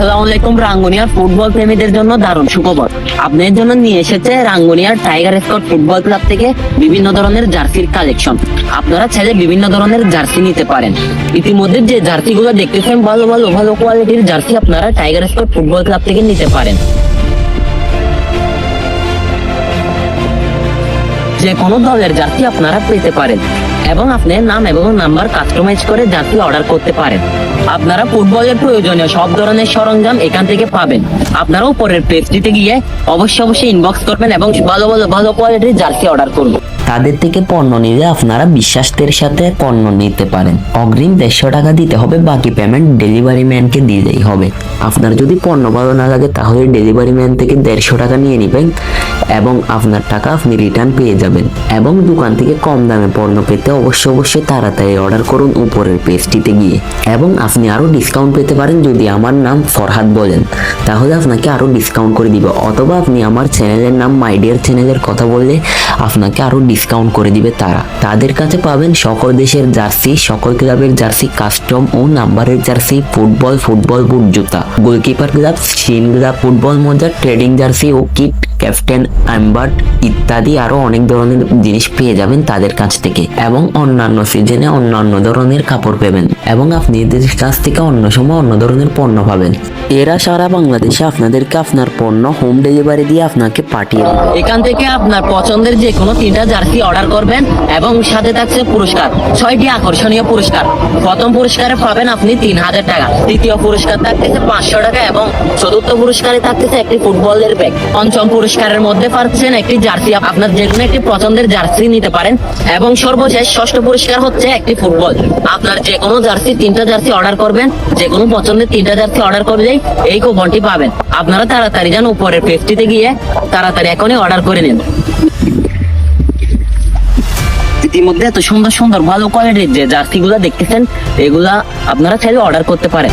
আসসালামু আলাইকুম। রাঙ্গুনিয়ার ফুটবল প্রেমীদের জন্য দারুণ সুখবর। আপনাদের জন্য নিয়ে এসেছে রাঙ্গুনিয়ার টাইগার স্কোয়াড ফুটবল ক্লাব থেকে বিভিন্ন ধরনের জার্সির কালেকশন। আপনারা চাইলে বিভিন্ন ধরনের জার্সি নিতে পারেন। ইতিমধ্যে যে জার্সিগুলো দেখতেছেন ভালো কোয়ালিটির জার্সি আপনারা টাইগার স্কোয়াড ফুটবল ক্লাব থেকে নিতে পারেন। যে কোনো দলের জার্সি আপনারা পেতে পারেন এবং আপনার নাম এবং নাম্বার কাস্টমাইজ করে জার্সি অর্ডার করতে পারেন। আপনারা ফুটবলের প্রয়োজনীয় সব ধরনের সরঞ্জাম এখান থেকে পাবেন। আপনারা উপরের পেজটিতে গিয়ে অবশ্যই ইনবক্স করবেন এবং ভালো কোয়ালিটির জার্সি অর্ডার করবেন। তাদের থেকে পণ্য নিলে আপনারা বিশ্বাসের সাথে পণ্য নিতে পারেন। অগ্রিম 150 টাকা দিতে হবে, বাকি পেমেন্ট ডেলিভারি ম্যানকে দিলেই হবে। আপনার যদি পণ্য ভালো না লাগে তাহলে ডেলিভারি ম্যান থেকে 150 টাকা নিয়ে নেবেন এবং আপনার টাকা আপনি রিটার্ন পেয়ে যাবেন। এবং দোকান থেকে কম দামে পণ্য পেতে অবশ্যই তাড়াতাড়ি অর্ডার করুন উপরের পেজটিতে গিয়ে। এবং আপনি আরো ডিসকাউন্ট পেতে পারেন যদি আমার নাম ফরহাদ বলেন, তাহলে আপনাকে আরো ডিসকাউন্ট করে দিবে। অথবা আপনি আমার চ্যানেলের নাম মাই ডিয়ার চ্যানেলের কথা বললে আপনাকে আরো ডিসকাউন্ট করে দিবে তারা। তাদের কাছে পাবেন সকল দেশের জার্সি, সকল ক্লাবের জার্সি, কাস্টম ও নাম্বারের জার্সি, ফুটবল বুট, জুতা, গোলকিপার গ্লাভ, শিন গ্লাভ, ফুটবল মোজা, ট্রেডিং জার্সি ও কিট, ক্যাপ্টেন আর্মবার্ড ইত্যাদি আরো অনেক ধরনের জিনিস পেয়ে যাবেন তাদের কাছ থেকে। এবং অন্যান্য সিজনে অন্যান্য ধরনের কাপড় পাবেন এবং আপনি এদের কাছ থেকে অন্য সময় অন্য ধরনের পণ্য পাবেন। এরা সারা বাংলাদেশে আপনাদেরকে আপনার পণ্য হোম ডেলিভারি দিয়ে আপনাকে পাঠিয়ে দেবে। এখান থেকে আপনার পছন্দের যে কোনো 3টা জার্সি অর্ডার করবেন এবং সাথে থাকছে পুরস্কার, 6টি আকর্ষণীয় পুরস্কার। প্রথম পুরস্কারে পাবেন আপনি 3000 টাকা, দ্বিতীয় পুরস্কার থাকতেছে 500 টাকা এবং চতুর্থ পুরস্কারে থাকতেছে একটি ফুটবলের ব্যাগ। পঞ্চম পুরস্কারের মধ্যে পাচ্ছেন একটি জার্সি, আপনার যে কোনো একটি পছন্দের জার্সি নিতে পারেন। এবং সর্বশেষ 6ষ্ঠ পুরস্কার হচ্ছে একটি ফুটবল। আপনার যে কোনো জার্সি 3টা জার্সি অর্ডার করবেন, যে কোনো পছন্দের 3টা জার্সি অর্ডার করলেই এই কুপনটি পাবেন। আপনারা তাড়াতাড়ি যান উপরের পেজটিতে গিয়ে তাড়াতাড়ি এখনই অর্ডার করে নিন। ইতিমধ্যে এত সুন্দর ভালো কোয়ালিটির যে জার্সিগুলো দেখতেছেন এগুলা আপনারা চাইলে অর্ডার করতে পারেন।